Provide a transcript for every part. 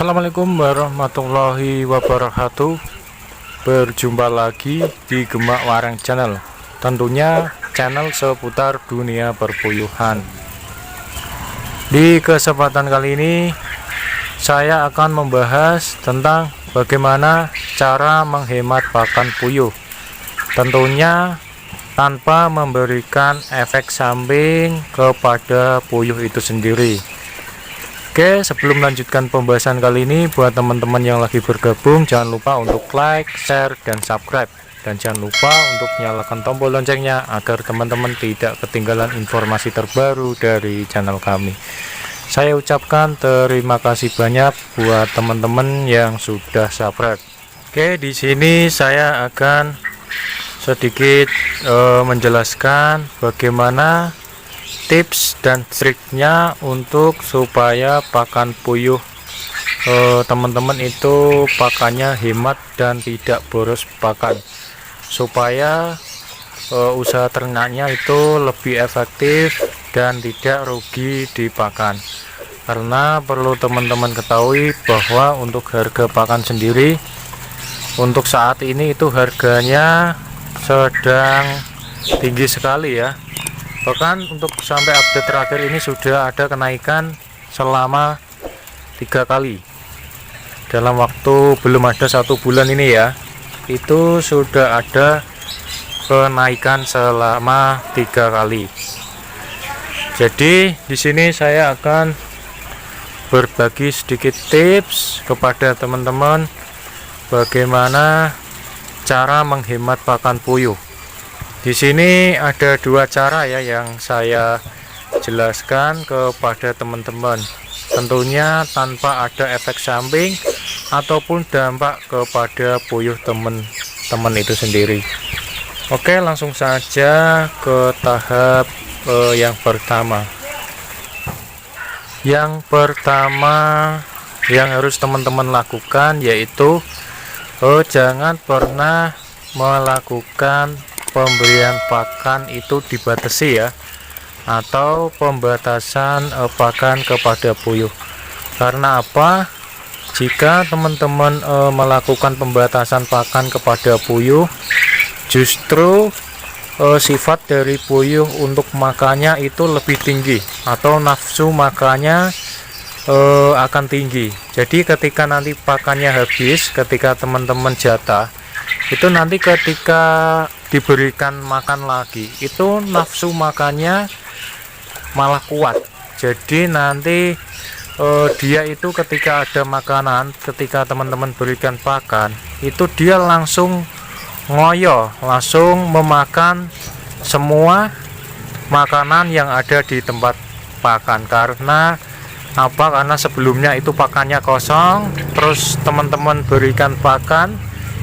Assalamualaikum warahmatullahi wabarakatuh. Berjumpa lagi di Gemak Wareng Channel. Tentunya channel seputar dunia perpuyuhan. Di kesempatan kali ini saya akan membahas tentang bagaimana cara menghemat pakan puyuh. Tentunya tanpa memberikan efek samping kepada puyuh itu sendiri. Oke, sebelum melanjutkan pembahasan kali ini, buat teman-teman yang lagi bergabung, jangan lupa untuk like, share, dan subscribe. Dan jangan lupa untuk nyalakan tombol loncengnya agar teman-teman tidak ketinggalan informasi terbaru dari channel kami. Saya ucapkan terima kasih banyak buat teman-teman yang sudah subscribe. Oke, di sini saya akan sedikit menjelaskan bagaimana tips dan triknya untuk supaya pakan puyuh teman-teman itu pakannya hemat dan tidak boros pakan, supaya usaha ternaknya itu lebih efektif dan tidak rugi di pakan. Karena perlu teman-teman ketahui bahwa untuk harga pakan sendiri untuk saat ini itu harganya sedang tinggi sekali ya. Bahkan untuk sampai update terakhir ini sudah ada kenaikan selama 3 kali dalam waktu belum ada 1 bulan ini ya. Itu sudah ada kenaikan selama 3 kali. Jadi di sini saya akan berbagi sedikit tips kepada teman-teman bagaimana cara menghemat pakan puyuh. Di sini ada 2 cara ya yang saya jelaskan kepada teman-teman. Tentunya tanpa ada efek samping ataupun dampak kepada puyuh teman-teman itu sendiri. Oke, langsung saja ke tahap yang pertama. Yang pertama yang harus teman-teman lakukan yaitu jangan pernah melakukan pemberian pakan itu dibatasi ya, atau pembatasan pakan kepada puyuh. Karena apa? Jika teman-teman melakukan pembatasan pakan kepada puyuh, justru sifat dari puyuh untuk makannya itu lebih tinggi, atau nafsu makannya akan tinggi. Jadi ketika nanti pakannya habis, ketika teman-teman jatah, itu nanti ketika diberikan makan lagi itu nafsu makannya malah kuat. Jadi nanti dia itu ketika ada makanan, ketika teman-teman berikan pakan, itu dia langsung ngoyo, langsung memakan semua makanan yang ada di tempat pakan. Karena apa? Karena sebelumnya itu pakannya kosong, terus teman-teman berikan pakan,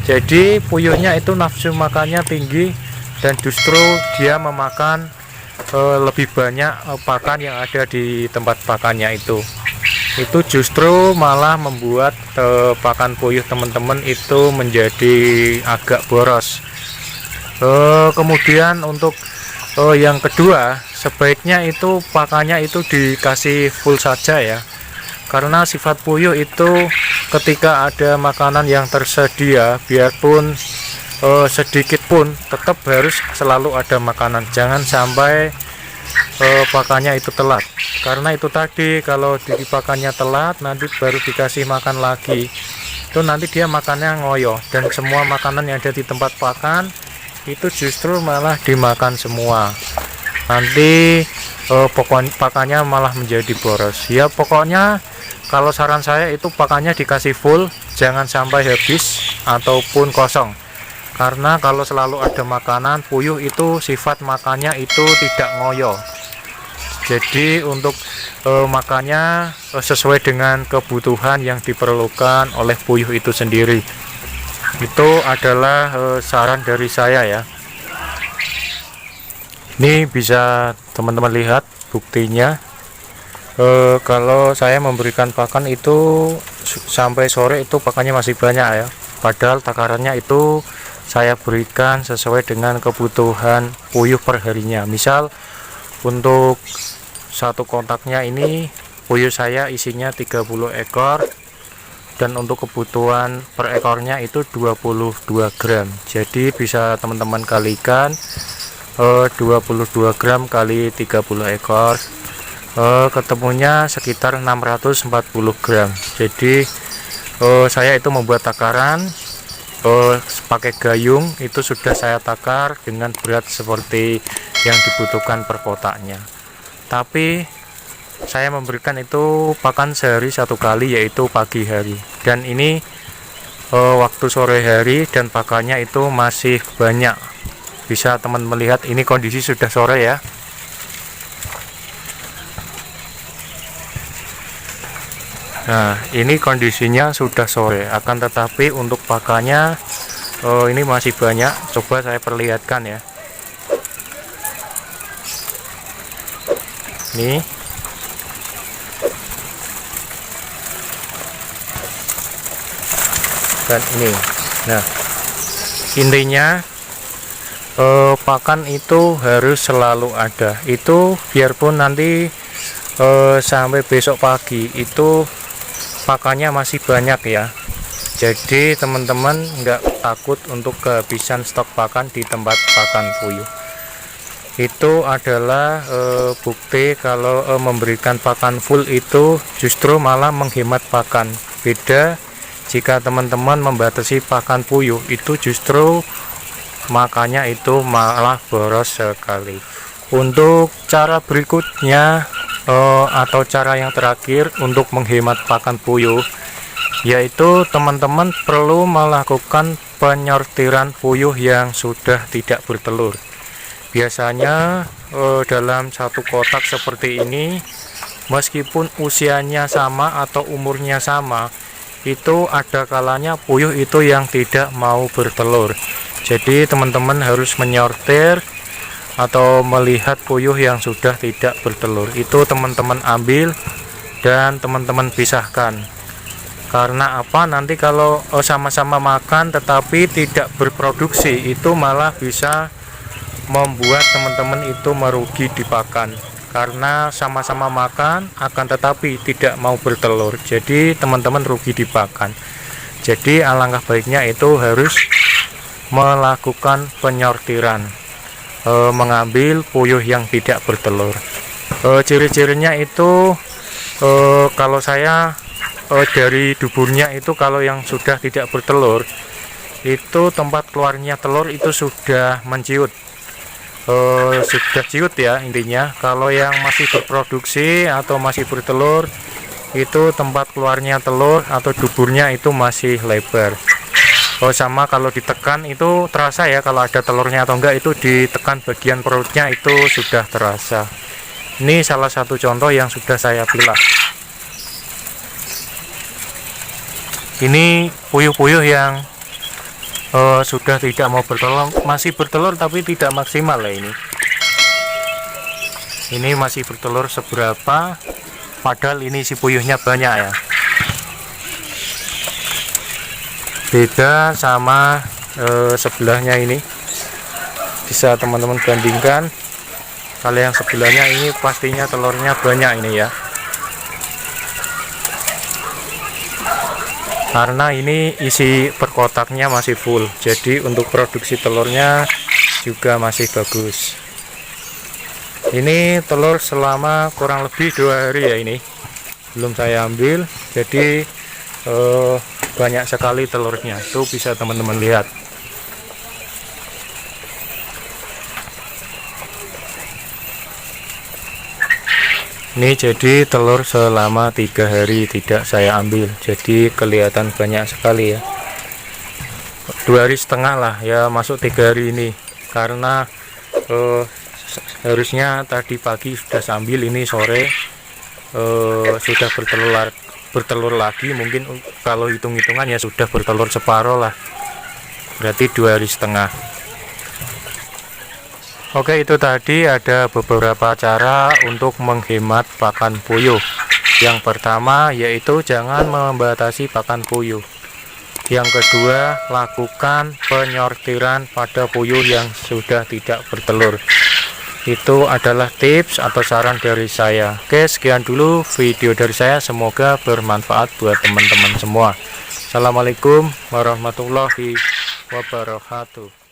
jadi puyuhnya itu nafsu makannya tinggi dan justru dia memakan lebih banyak pakan yang ada di tempat pakannya itu. Itu justru malah membuat pakan puyuh teman-teman itu menjadi agak boros. Kemudian untuk yang kedua, sebaiknya itu pakannya itu dikasih full saja ya. Karena sifat puyuh itu ketika ada makanan yang tersedia, biarpun sedikit pun tetap harus selalu ada makanan. Jangan sampai pakannya itu telat. Karena itu tadi, kalau di pakannya telat nanti baru dikasih makan lagi, itu nanti dia makannya ngoyo dan semua makanan yang ada di tempat pakan itu justru malah dimakan semua. Nanti pakannya malah menjadi boros. Ya pokoknya kalau saran saya itu pakannya dikasih full, jangan sampai habis ataupun kosong. Karena kalau selalu ada makanan, puyuh itu sifat makannya itu tidak ngoyo. Jadi untuk makannya sesuai dengan kebutuhan yang diperlukan oleh puyuh itu sendiri. Itu adalah saran dari saya ya. Ini bisa teman-teman lihat buktinya. Kalau saya memberikan pakan itu sampai sore itu pakannya masih banyak ya, padahal takarannya itu saya berikan sesuai dengan kebutuhan puyuh per harinya. Misal untuk satu kontaknya ini puyuh saya isinya 30 ekor, dan untuk kebutuhan per ekornya itu 22 gram. Jadi bisa teman-teman kalikan 22 gram kali 30 ekor, ketemunya sekitar 640 gram. Jadi saya itu membuat takaran pakai gayung, itu sudah saya takar dengan berat seperti yang dibutuhkan per kotaknya. Tapi saya memberikan itu pakan sehari 1 kali, yaitu pagi hari, dan ini waktu sore hari, dan pakannya itu masih banyak. Bisa teman melihat, ini kondisi sudah sore ya. Nah, ini kondisinya sudah sore, akan tetapi untuk pakannya ini masih banyak. Coba saya perlihatkan ya. Nih. Dan ini. Nah, intinya pakan itu harus selalu ada. Itu biarpun nanti sampai besok pagi itu pakannya masih banyak ya. Jadi teman-teman nggak takut untuk kehabisan stok pakan di tempat pakan puyuh. Itu adalah bukti kalau memberikan pakan full itu justru malah menghemat pakan. Beda jika teman-teman membatasi pakan puyuh, itu justru makannya itu malah boros sekali. Untuk cara berikutnya atau cara yang terakhir untuk menghemat pakan puyuh, yaitu teman-teman perlu melakukan penyortiran puyuh yang sudah tidak bertelur. Biasanya dalam satu kotak seperti ini, meskipun usianya sama atau umurnya sama, itu ada kalanya puyuh itu yang tidak mau bertelur. Jadi teman-teman harus menyortir atau melihat puyuh yang sudah tidak bertelur, itu teman-teman ambil dan teman-teman pisahkan. Karena apa? Nanti kalau sama-sama makan tetapi tidak berproduksi, itu malah bisa membuat teman-teman itu merugi di pakan. Karena sama-sama makan akan tetapi tidak mau bertelur, jadi teman-teman rugi di pakan. Jadi alangkah baiknya itu harus melakukan penyortiran, mengambil puyuh yang tidak bertelur. Ciri-cirinya itu kalau saya dari duburnya itu, kalau yang sudah tidak bertelur itu tempat keluarnya telur itu sudah menciut, sudah ciut ya intinya. Kalau yang masih berproduksi atau masih bertelur, itu tempat keluarnya telur atau duburnya itu masih lebar. Sama kalau ditekan itu terasa ya, kalau ada telurnya atau enggak, itu ditekan bagian perutnya itu sudah terasa. Ini salah satu contoh yang sudah saya pilah. Ini puyuh-puyuh yang sudah tidak mau bertelur, masih bertelur tapi tidak maksimal ya ini. Ini masih bertelur seberapa, padahal ini si puyuhnya banyak ya. Beda sama sebelahnya ini, bisa teman-teman bandingkan. Kalau yang sebelahnya ini pastinya telurnya banyak ini ya, karena ini isi per kotaknya masih full, jadi untuk produksi telurnya juga masih bagus. Ini telur selama kurang lebih 2 hari ya, ini belum saya ambil, jadi banyak sekali telurnya, tuh bisa teman-teman lihat. Ini jadi telur selama 3 hari tidak saya ambil, jadi kelihatan banyak sekali ya. 2,5 hari lah ya, masuk 3 hari ini, karena harusnya tadi pagi sudah sambil, ini sore sudah bertelur lagi. Mungkin kalau hitung-hitungan ya sudah bertelur separuh lah, berarti 2,5 hari. Oke, itu tadi ada beberapa cara untuk menghemat pakan puyuh. Yang pertama yaitu jangan membatasi pakan puyuh. Yang kedua, lakukan penyortiran pada puyuh yang sudah tidak bertelur. Itu adalah tips atau saran dari saya. Oke, sekian dulu video dari saya, semoga bermanfaat buat teman-teman semua. Assalamualaikum warahmatullahi wabarakatuh.